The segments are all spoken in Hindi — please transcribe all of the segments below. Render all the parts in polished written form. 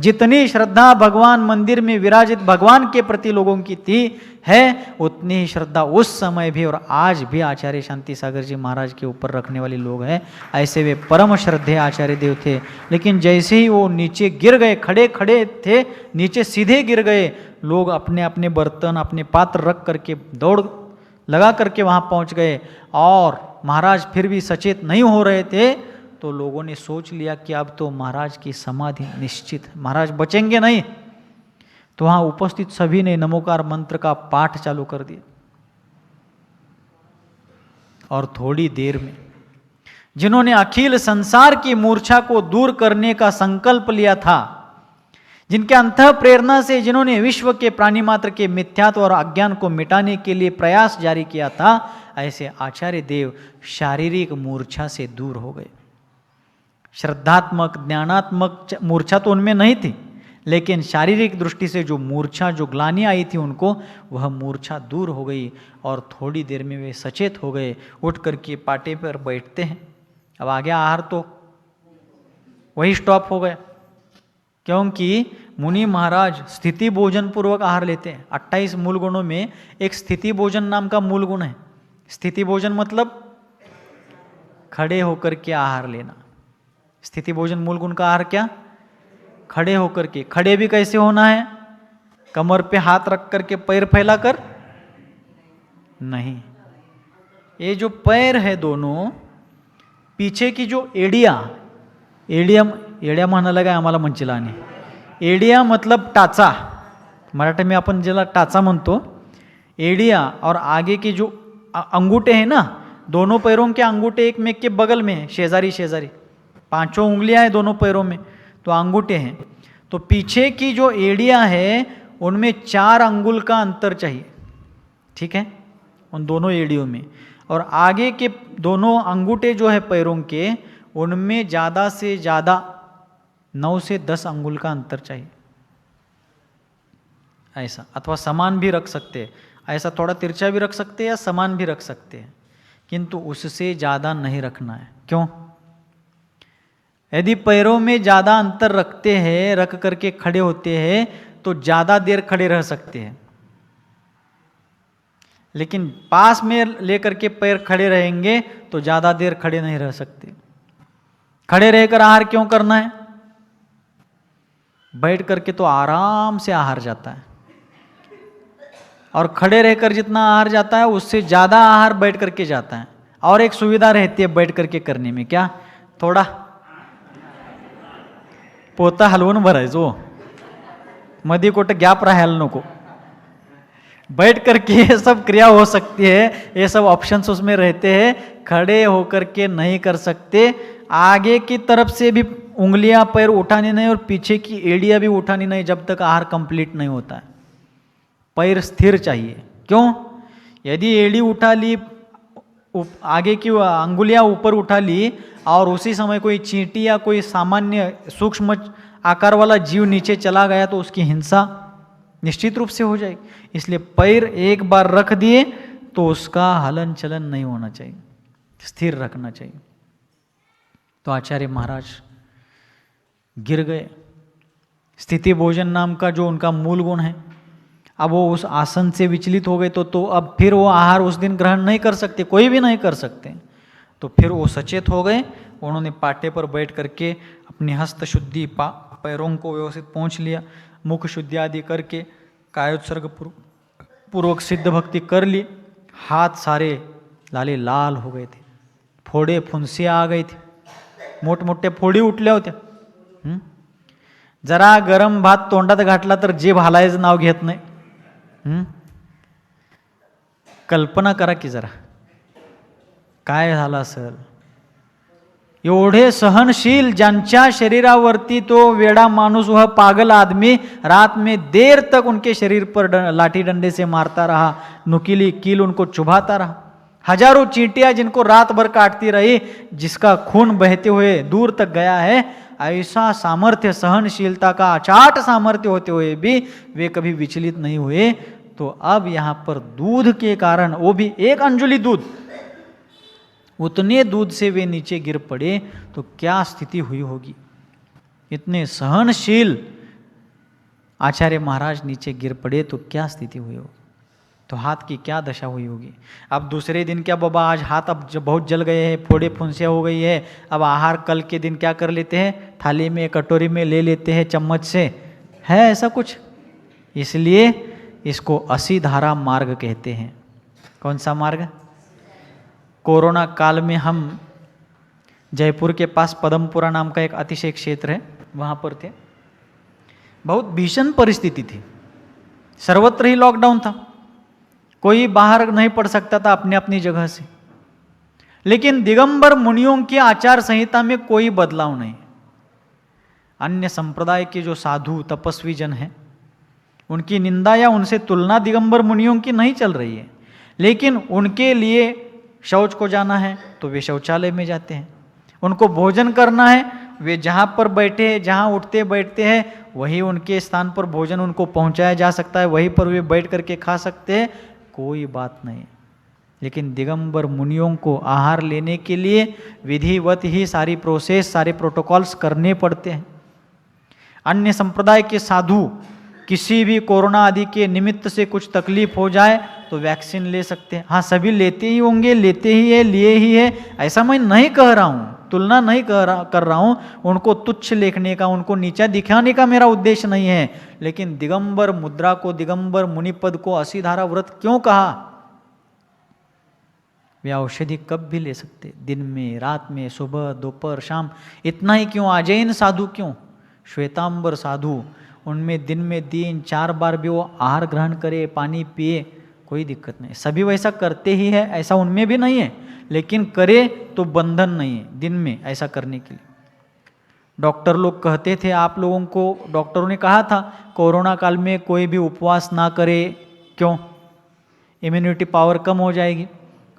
जितनी श्रद्धा भगवान मंदिर में विराजित भगवान के प्रति लोगों की थी है, उतनी ही श्रद्धा उस समय भी और आज भी आचार्य शांति सागर जी महाराज के ऊपर रखने वाले लोग हैं। ऐसे वे परम श्रद्धेय आचार्य देव थे। लेकिन जैसे ही वो नीचे गिर गए, खड़े खड़े थे, नीचे सीधे गिर गए, लोग अपने अपने बर्तन, अपने पात्र रख करके दौड़ लगा करके वहाँ पहुँच गए। और महाराज फिर भी सचेत नहीं हो रहे थे, तो लोगों ने सोच लिया कि अब तो महाराज की समाधि निश्चित, महाराज बचेंगे नहीं। तो वहाँ उपस्थित सभी ने नमोकार मंत्र का पाठ चालू कर दिया। और थोड़ी देर में जिन्होंने अखिल संसार की मूर्छा को दूर करने का संकल्प लिया था, जिनके अंतः प्रेरणा से जिन्होंने विश्व के प्राणी मात्र के मिथ्यात्व और अज्ञान को मिटाने के लिए प्रयास जारी किया था, ऐसे आचार्य देव शारीरिक मूर्छा से दूर हो गए। श्रद्धात्मक ज्ञानात्मक मूर्छा तो उनमें नहीं थी, लेकिन शारीरिक दृष्टि से जो मूर्छा, जो ग्लानि आई थी उनको, वह मूर्छा दूर हो गई। और थोड़ी देर में वे सचेत हो गए, उठ करके पाटे पर बैठते हैं। अब आगे आहार तो वही स्टॉप हो गया, क्योंकि मुनि महाराज स्थिति भोजन पूर्वक आहार लेते हैं। 28 मूल गुणों में एक स्थिति भोजन नाम का मूल गुण है। स्थिति भोजन मतलब खड़े होकर के आहार लेना। स्थिति भोजन मूल गुण का आहार क्या? खड़े होकर के। खड़े भी कैसे होना है? कमर पे हाथ रख करके पैर फैला कर नहीं, ये जो पैर है दोनों, पीछे की जो एडिया, एडिया म्हणा लगा आम्हाला मंचिलाने, एडिया मतलब टाचा, मराठी में अपन ज्याला टाचा म्हणतो, एडिया और आगे के जो अंगूठे हैं ना, दोनों पैरों के अंगूठे एक में के बगल में है, शेजारी शेजारी, 5 उंगलियां हैं दोनों पैरों में, तो अंगूठे हैं। तो पीछे की जो एड़ियां है उनमें 4 अंगुल का अंतर चाहिए, ठीक है, उन दोनों एड़ियों में। और आगे के दोनों अंगूठे जो है पैरों के, उनमें ज़्यादा से ज़्यादा 9 से 10 अंगुल का अंतर चाहिए, ऐसा। अथवा समान भी रख सकते हैं, ऐसा थोड़ा तिरछा भी रख सकते हैं या समान भी रख सकते हैं, किंतु उससे ज़्यादा नहीं रखना है। क्यों? यदि पैरों में ज़्यादा अंतर रखते हैं, रख करके खड़े होते हैं, तो ज़्यादा देर खड़े रह सकते हैं। लेकिन पास में लेकर के पैर खड़े रहेंगे तो ज़्यादा देर खड़े नहीं रह सकते। खड़े रहकर आहार क्यों करना है? बैठ करके तो आराम से आहार जाता है, और खड़े रहकर जितना आहार जाता है उससे ज़्यादा आहार बैठ करके जाता है। और एक सुविधा रहती है बैठ करके करने में, क्या? थोड़ा पोता हलवून भरायचो, मध्ये कुठं गॅप राहायला नको। बैठ करके ये सब क्रिया हो सकती है, ये सब ऑप्शंस उसमें रहते हैं। खड़े होकर के नहीं कर सकते, आगे की तरफ से भी उंगलियां पैर उठानी नहीं और पीछे की एड़ियां भी उठानी नहीं जब तक आहार कंप्लीट नहीं होता है। पैर स्थिर चाहिए। क्यों? यदि एड़ी उठा ली, आगे की अंगुलियां ऊपर उठा ली और उसी समय कोई चींटी या कोई सामान्य सूक्ष्म आकार वाला जीव नीचे चला गया तो उसकी हिंसा निश्चित रूप से हो जाएगी। इसलिए पैर एक बार रख दिए तो उसका हलन चलन नहीं होना चाहिए, स्थिर रखना चाहिए। तो आचार्य महाराज गिर गए। स्थिति भोजन नाम का जो उनका मूल गुण है, अब वो उस आसन से विचलित हो गए तो अब फिर वो आहार उस दिन ग्रहण नहीं कर सकते, कोई भी नहीं कर सकते। तो फिर वो सचेत हो गए। उन्होंने पाटे पर बैठ करके अपनी हस्त शुद्धि, पैरों को व्यवस्थित पहुँच लिया, मुख शुद्धि आदि करके कायोत्सर्ग पूर्वक सिद्ध भक्ति कर ली। हाथ सारे लाले लाल हो गए थे, फोड़े फुंसी आ गई थी, मोठमोठ्या फोडी उठल्या होत्या। जरा गरम भात तोंडात घातला तर जीभ हालायचं नाव घेत नाही। कल्पना करा की जरा काय झालं असेल। एवढे सहनशील, ज्यांच्या शरीरावरती तो वेड़ा मानुस, वह पागल आदमी रात में देर तक उनके शरीर पर लाठी डंडे से मारता रहा, नुकीली कील उनको चुभाता रहा। हजारों चींटियां जिनको रात भर काटती रही, जिसका खून बहते हुए दूर तक गया है। ऐसा सामर्थ्य, सहनशीलता का अचाट सामर्थ्य होते हुए भी वे कभी विचलित नहीं हुए। तो अब यहाँ पर दूध के कारण, वो भी 1 अंजुलि दूध, उतने दूध से वे नीचे गिर पड़े तो क्या स्थिति हुई होगी। इतने सहनशील आचार्य महाराज नीचे गिर पड़े तो क्या स्थिति हुई होगी, तो हाथ की क्या दशा हुई होगी। अब दूसरे दिन क्या बाबा आज हाथ अब बहुत जल गए हैं, फोड़े फुंसियाँ हो गई है, अब आहार कल के दिन क्या कर लेते हैं, थाली में कटोरी में ले लेते हैं चम्मच से, है ऐसा कुछ। इसलिए इसको असीधारा मार्ग कहते हैं। कौन सा मार्ग? कोरोना काल में हम जयपुर के पास पदमपुरा नाम का एक अतिशय क्षेत्र है, वहाँ पर थे। बहुत भीषण परिस्थिति थी, सर्वत्र ही लॉकडाउन था, कोई बाहर नहीं पड़ सकता था अपने अपनी जगह से। लेकिन दिगंबर मुनियों की आचार संहिता में कोई बदलाव नहीं। अन्य संप्रदाय के जो साधु तपस्वी जन हैं उनकी निंदा या उनसे तुलना दिगंबर मुनियों की नहीं चल रही है, लेकिन उनके लिए शौच को जाना है तो वे शौचालय में जाते हैं, उनको भोजन करना है वे जहाँ पर बैठे हैं, जहाँ उठते बैठते हैं वही उनके स्थान पर भोजन उनको पहुँचाया जा सकता है, वहीं पर वे बैठ करके खा सकते हैं, कोई बात नहीं। लेकिन दिगंबर मुनियों को आहार लेने के लिए विधिवत ही सारी प्रोसेस, सारे प्रोटोकॉल्स करने पड़ते हैं। अन्य संप्रदाय के साधु किसी भी कोरोना आदि के निमित्त से कुछ तकलीफ हो जाए तो वैक्सीन ले सकते हैं। हाँ, सभी लेते ही होंगे, लेते ही है, लिए ही है, ऐसा मैं नहीं कह रहा हूँ, तुलना नहीं कर रहा हूँ, उनको तुच्छ लेखने का, उनको नीचा दिखाने का मेरा उद्देश्य नहीं है। लेकिन दिगंबर मुद्रा को, दिगंबर मुनिपद को असीधारा व्रत क्यों कहा? वे औषधि कब भी ले सकते, दिन में, रात में, सुबह, दोपहर, शाम। इतना ही क्यों, अजैन साधु क्यों, श्वेतांबर साधु, उनमें दिन में 3-4 बार भी वो आहार ग्रहण करे, पानी पिए, कोई दिक्कत नहीं। सभी वैसा करते ही है, ऐसा उनमें भी नहीं है, लेकिन करे तो बंधन नहीं है दिन में ऐसा करने के लिए। डॉक्टर लोग कहते थे आप लोगों को, डॉक्टरों ने कहा था कोरोना काल में कोई भी उपवास ना करे, क्यों? इम्यूनिटी पावर कम हो जाएगी,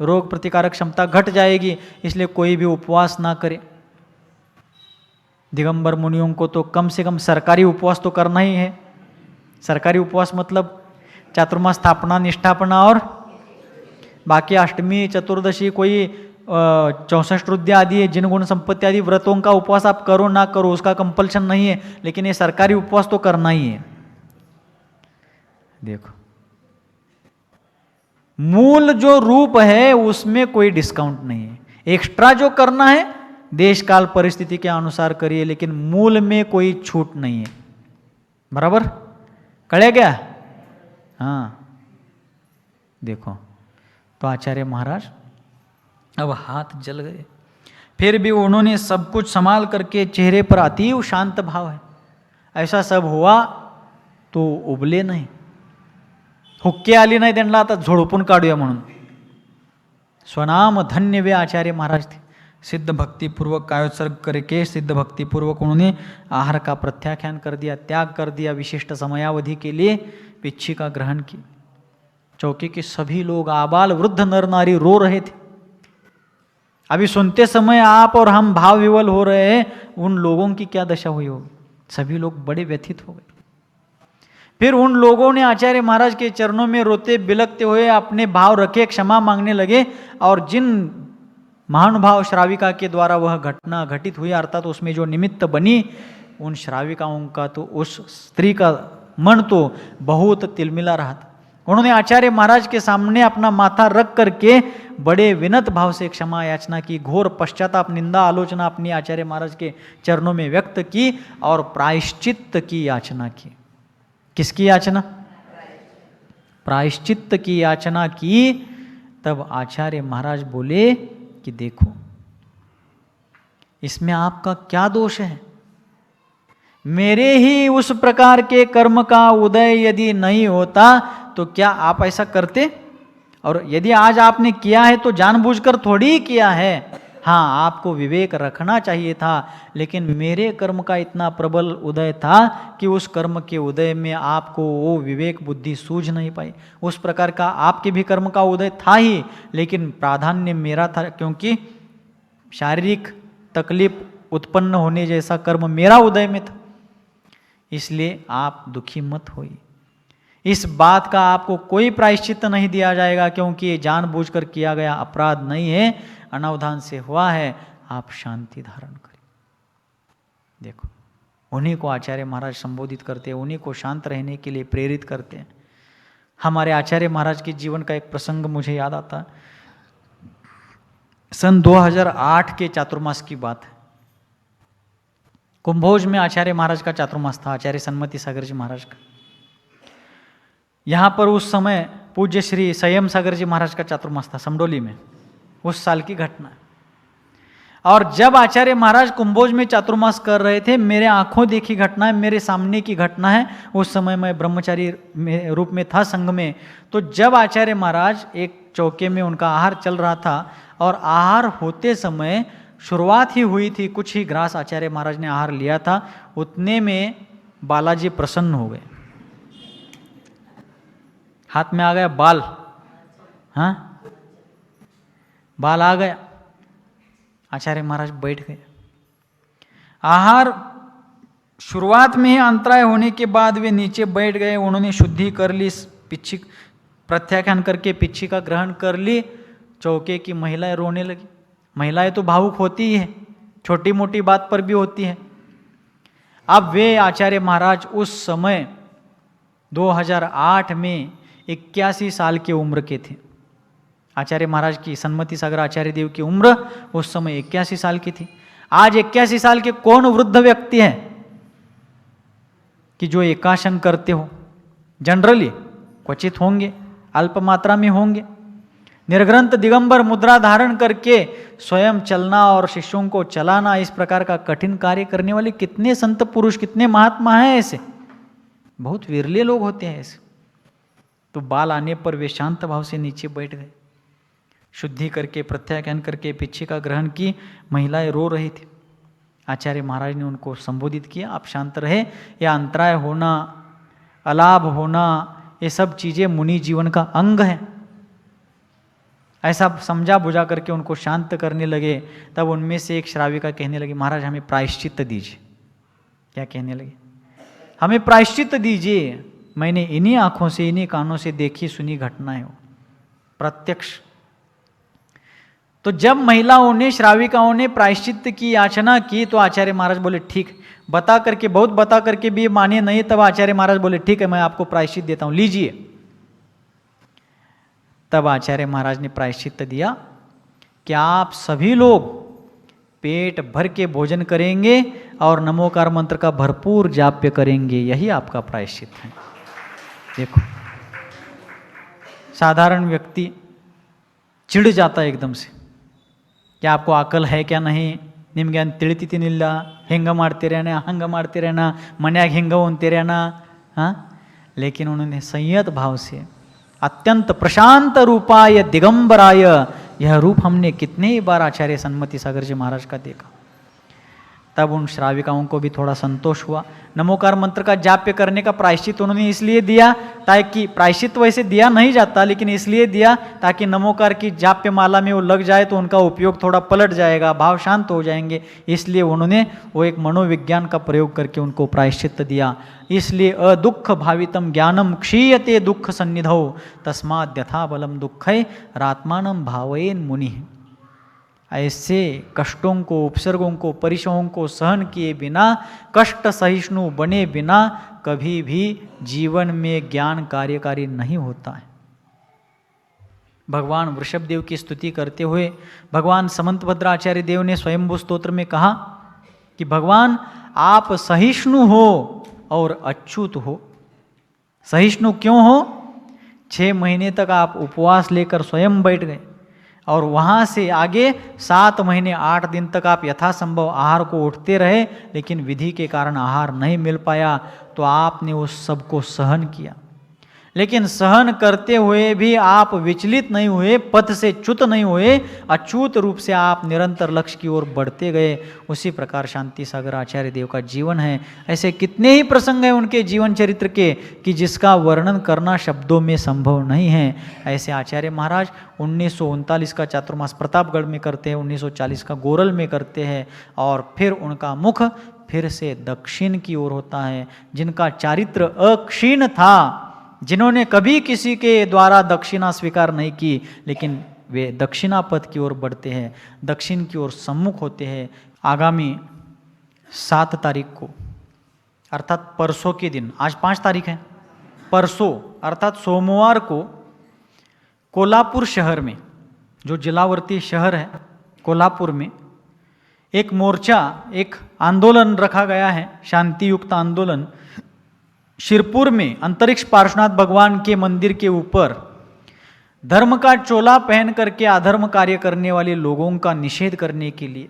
रोग प्रतिकारक क्षमता घट जाएगी, इसलिए कोई भी उपवास ना करे। दिगंबर मुनियों को तो कम से कम सरकारी उपवास तो करना ही है। सरकारी उपवास मतलब चातुर्मास स्थापना, निष्ठापना और बाकी अष्टमी, चतुर्दशी, कोई 64 रुद्या आदि है, जिन गुण संपत्ति आदि व्रतों का उपवास आप करो ना करो उसका कंपल्शन नहीं है, लेकिन ये सरकारी उपवास तो करना ही है। देखो, मूल जो रूप है उसमें कोई डिस्काउंट नहीं है, एक्स्ट्रा जो करना है देश काल परिस्थिति के अनुसार करिए, लेकिन मूल में कोई छूट नहीं है। बराबर कड़े क्या? हाँ, देखो तो आचार्य महाराज अब हाथ जल गए, फिर भी उन्होंने सब कुछ संभाल करके, चेहरे पर अतीव शांत भाव है। ऐसा सब हुआ तो उबले नाही, हुक्के आली नाही त्यांना आता झोडपून काढूया म्हणून। स्वनाम धन्य वे आचार्य महाराज थे। सिद्ध भक्तिपूर्वक कायोत्सर्ग करके सिद्ध भक्तिपूर्वक उन्होंने आहार का प्रत्याख्यान कर दिया, त्याग कर दिया, विशिष्ट समयावधि के लिए पिच्छी का ग्रहण की। चौकी के सभी लोग, आबाल वृद्ध नर नारी रो रहे थे। अभी सुनते समय आप और हम भाव विवल हो रहे हैं, उन लोगों की क्या दशा हुई होगी, सभी लोग बड़े व्यथित हो गए। फिर उन लोगों ने आचार्य महाराज के चरणों में रोते बिलखते हुए अपने भाव रखे, क्षमा मांगने लगे, और जिन महानुभाव श्राविका के द्वारा वह घटना घटित हुई, अर्थात उसमें जो निमित्त बनी, उन श्राविकाओं का तो, उस स्त्री का मन तो बहुत तिलमिला रहा था। उन्होंने आचार्य महाराज के सामने अपना माथा रख करके बड़े विनत भाव से क्षमा याचना की, घोर पश्चाताप, निंदा, आलोचना अपनी आचार्य महाराज के चरणों में व्यक्त की और प्रायश्चित्त की याचना की। किसकी याचना? प्रायश्चित्त की याचना की। तब आचार्य महाराज बोले कि देखो, इसमें आपका क्या दोष है? मेरे ही उस प्रकार के कर्म का उदय यदि नहीं होता तो क्या आप ऐसा करते? और यदि आज आपने किया है तो जानबूझकर थोड़ी ही किया है। हाँ, आपको विवेक रखना चाहिए था, लेकिन मेरे कर्म का इतना प्रबल उदय था कि उस कर्म के उदय में आपको वो विवेक बुद्धि सूझ नहीं पाई। उस प्रकार का आपके भी कर्म का उदय था ही, लेकिन प्राधान्य मेरा था, क्योंकि शारीरिक तकलीफ उत्पन्न होने जैसा कर्म मेरा उदय में था। इसलिए आप दुखी मत होइए, इस बात का आपको कोई प्रायश्चित नहीं दिया जाएगा, क्योंकि ये जानबूझकर किया गया अपराध नहीं है, अनावधान से हुआ है। आप शांति धारण करें। देखो, उन्हीं को आचार्य महाराज संबोधित करते हैं, उन्हीं को शांत रहने के लिए प्रेरित करते हैं। हमारे आचार्य महाराज के जीवन का एक प्रसंग मुझे याद आता है। सन 2008 के चातुर्मास की बात है। कुंभोज में आचार्य महाराज का चातुर्मास था, आचार्य सन्मति सागर जी महाराज का। यहाँ पर उस समय पूज्य श्री संयम सागर जी महाराज का चातुर्मास था समडोली में, उस साल की घटना है। और जब आचार्य महाराज कुंभोज में चातुर्मास कर रहे थे, मेरे आंखों देखी घटना है, मेरे सामने की घटना है। उस समय मैं ब्रह्मचारी रूप में था संघ में। तो जब आचार्य महाराज एक चौके में उनका आहार चल रहा था और आहार होते समय शुरुआत ही हुई थी, कुछ ही ग्रास आचार्य महाराज ने आहार लिया था, उतने में बालाजी प्रसन्न हो गए। हाथ में आ गया बाल, हाँ बाल आ गया। आचार्य महाराज बैठ गए। आहार शुरुआत में ही अंतराय होने के बाद वे नीचे बैठ गए। उन्होंने शुद्धि कर ली, पिच्छी प्रत्याख्यान करके पिच्छी का ग्रहण कर ली। चौके की महिलाएं रोने लगी। महिलाएं तो भावुक होती ही है, छोटी मोटी बात पर भी होती है। अब वे आचार्य महाराज उस समय 2008 में 81 साल की उम्र के थे। आचार्य महाराज की सन्मति सागर आचार्य देव की उम्र उस समय 81 साल की थी। आज 81 साल के कौन वृद्ध व्यक्ति है कि जो एकासन करते हो? जनरली क्वचित होंगे, अल्प मात्रा में होंगे। निर्ग्रंथ दिगंबर मुद्रा धारण करके स्वयं चलना और शिष्यों को चलाना, इस प्रकार का कठिन कार्य करने वाले कितने संत पुरुष, कितने महात्मा हैं ऐसे? बहुत विरले लोग होते हैं ऐसे। तो बाल आने पर वे शांत भाव से नीचे बैठ गए। शुद्धि करके प्रत्याख्यान करके पिच्छी का ग्रहण की। महिलाएं रो रही थी। आचार्य महाराज ने उनको संबोधित किया, आप शांत रहे। यह अंतराय होना, अलाभ होना, ये सब चीजें मुनि जीवन का अंग है। ऐसा समझा बुझा करके उनको शांत करने लगे। तब उनमें से एक श्राविका कहने लगी, महाराज हमें प्रायश्चित दीजिए। क्या कहने लगे? हमें प्रायश्चित दीजिए। मैंने इन्हीं आंखों से, इन्हीं कानों से देखी सुनी घटनाएं हो, प्रत्यक्ष। तो जब महिलाओं ने, श्राविकाओं ने प्रायश्चित की याचना की तो आचार्य महाराज बोले ठीक। बता करके, बहुत बता करके भी माने नहीं, तब आचार्य महाराज बोले ठीक है, मैं आपको प्रायश्चित देता हूं, लीजिए। तब आचार्य महाराज ने प्रायश्चित दिया कि आप सभी लोग पेट भर के भोजन करेंगे और नमोकार मंत्र का भरपूर जाप्य करेंगे, यही आपका प्रायश्चित है। देखो, साधारण व्यक्ति चिढ़ जाता है एकदम से, क्या आपको अकल है क्या नहीं, ನಿಮಗೆ ಅಂತ ತಿಳಿತಿನಿಲ್ಲ, ಹೆಂಗ ಮಾಡ್ತೀರೇನ, ಹಂಗ ಮಾಡ್ತೀರೇನ, ಮನ್ಯಾಗ ಹಿಂಗ ಉಂತೀರೇನ, हाँ? लेकिन उन्होंने संयत भाव से अत्यंत प्रशांत रूपाय दिगंबराय, यह रूप हमने कितने ही बार आचार्य सन्मति सागर जी महाराज का देखा। तब उन श्राविकाओं को भी थोड़ा संतोष हुआ। नमोकार मंत्र का जाप्य करने का प्रायश्चित उन्होंने इसलिए दिया ताकि, प्रायश्चित वैसे दिया नहीं जाता लेकिन इसलिए दिया ताकि नमोकार की जाप्य माला में वो लग जाए तो उनका उपयोग थोड़ा पलट जाएगा, भाव शांत हो जाएंगे। इसलिए उन्होंने वो एक मनोविज्ञान का प्रयोग करके उनको प्रायश्चित दिया। इसलिए अदुख भावितम ज्ञानम क्षीयते दुख सन्निधौ तस्माद् यथा बलम दुःखै रात्मानं भावयेन मुनि। ऐसे कष्टों को, उपसर्गों को, परिश्रमों को सहन किए बिना, कष्ट सहिष्णु बने बिना कभी भी जीवन में ज्ञान कार्यकारी नहीं होता है। भगवान वृषभदेव की स्तुति करते हुए भगवान समंतभद्राचार्य देव ने स्वयंभू स्तोत्र में कहा कि भगवान आप सहिष्णु हो और अच्युत हो। सहिष्णु क्यों हो? 6 महीने तक आप उपवास लेकर स्वयं बैठ गए और वहाँ से आगे 7 महीने 8 दिन तक आप यथासंभव आहार को उठते रहे, लेकिन विधि के कारण आहार नहीं मिल पाया तो आपने उस सब को सहन किया। लेकिन सहन करते हुए भी आप विचलित नहीं हुए, पथ से च्युत नहीं हुए, अच्युत रूप से आप निरंतर लक्ष्य की ओर बढ़ते गए। उसी प्रकार शांति सागर आचार्य देव का जीवन है। ऐसे कितने ही प्रसंग हैं उनके जीवन चरित्र के कि जिसका वर्णन करना शब्दों में संभव नहीं है। ऐसे आचार्य महाराज 1939 का चातुर्मास प्रतापगढ़ में करते हैं, 1940 का गोरल में करते हैं और फिर उनका मुख फिर से दक्षिण की ओर होता है। जिनका चारित्र अक्षीण था, जिन्होंने कभी किसी के द्वारा दक्षिणा स्वीकार नहीं की, लेकिन वे दक्षिणा पथ की ओर बढ़ते हैं, दक्षिण की ओर सम्मुख होते हैं। आगामी 7 तारीख को अर्थात परसों के दिन, आज 5 तारीख है, परसों अर्थात सोमवार को कोल्हापुर शहर में, जो जिलावर्ती शहर है कोल्हापुर में, एक मोर्चा, एक आंदोलन रखा गया है, शांति युक्त आंदोलन। शिरपुर में अंतरिक्ष पार्श्वनाथ भगवान के मंदिर के ऊपर धर्म का चोला पहन करके अधर्म कार्य करने वाले लोगों का निषेध करने के लिए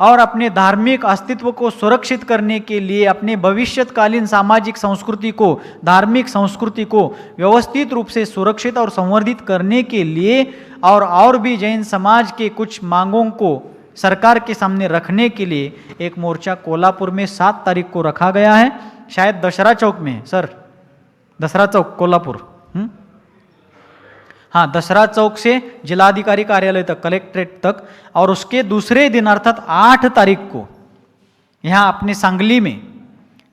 और अपने धार्मिक अस्तित्व को सुरक्षित करने के लिए, अपने भविष्यकालीन सामाजिक संस्कृति को, धार्मिक संस्कृति को व्यवस्थित रूप से सुरक्षित और संवर्धित करने के लिए और भी जैन समाज के कुछ मांगों को सरकार के सामने रखने के लिए एक मोर्चा कोल्हापुर में 7 तारीख को रखा गया है। शायद दशहरा चौक में है सर, दशहरा चौक कोल्हापुर। हाँ, दशहरा चौक से जिलाधिकारी कार्यालय तक, कलेक्ट्रेट तक, और उसके दूसरे दिन अर्थात 8 तारीख को यहाँ अपने सांगली में,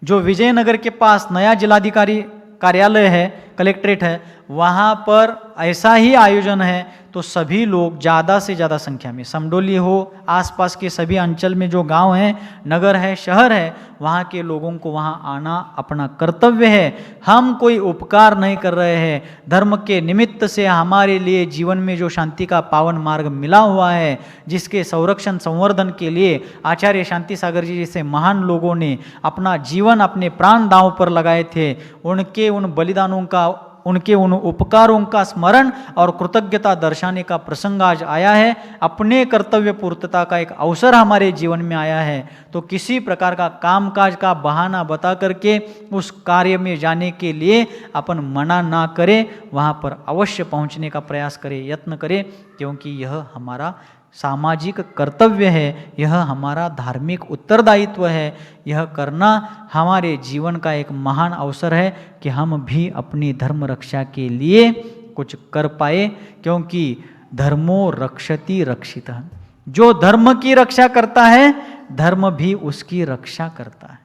जो विजयनगर के पास नया जिलाधिकारी कार्यालय है, कलेक्ट्रेट है, वहाँ पर ऐसा ही आयोजन है। तो सभी लोग ज़्यादा से ज़्यादा संख्या में, समडोली हो, आसपास के सभी अंचल में जो गांव हैं, नगर है, शहर है, वहाँ के लोगों को वहाँ आना अपना कर्तव्य है। हम कोई उपकार नहीं कर रहे हैं, धर्म के निमित्त से हमारे लिए जीवन में जो शांति का पावन मार्ग मिला हुआ है, जिसके संरक्षण संवर्धन के लिए आचार्य शांति सागर जी जैसे महान लोगों ने अपना जीवन, अपने प्राण दांव पर लगाए थे, उनके उन बलिदानों का, उनके उन उपकारों का स्मरण और कृतज्ञता दर्शाने का प्रसंग आज आया है। अपने कर्तव्य पूर्तता का एक अवसर हमारे जीवन में आया है, तो किसी प्रकार का कामकाज का बहाना बता करके उस कार्य में जाने के लिए अपन मना ना करें, वहाँ पर अवश्य पहुँचने का प्रयास करें, यत्न करें, क्योंकि यह हमारा सामाजिक कर्तव्य है, यह हमारा धार्मिक उत्तरदायित्व है। यह करना हमारे जीवन का एक महान अवसर है कि हम भी अपनी धर्म रक्षा के लिए कुछ कर पाए, क्योंकि धर्मो रक्षति रक्षितः। जो धर्म की रक्षा करता है, धर्म भी उसकी रक्षा करता है।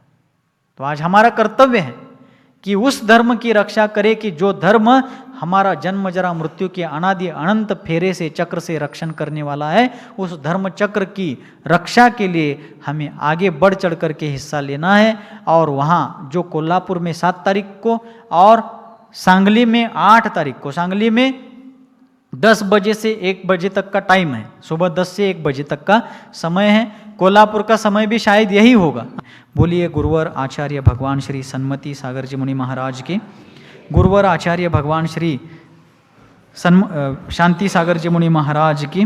तो आज हमारा कर्तव्य है कि उस धर्म की रक्षा करे कि जो धर्म हमारा जन्म जरा मृत्यु के अनादि अनंत फेरे से, चक्र से रक्षण करने वाला है, उस धर्म चक्र की रक्षा के लिए हमें आगे बढ़ चढ़ करके हिस्सा लेना है। और वहाँ जो कोल्हापुर में 7 तारीख को और सांगली में 8 तारीख को, सांगली में 10 बजे से 1 बजे तक का टाइम है, सुबह 10 से 1 बजे तक का समय है। कोल्हापुर का समय भी शायद यही होगा। बोलिए गुरुवर आचार्य भगवान श्री सन्मति सागर जी मुनि महाराज के, गुरुवर आचार्य भगवान श्री शांति सागर जी मुनि महाराज की।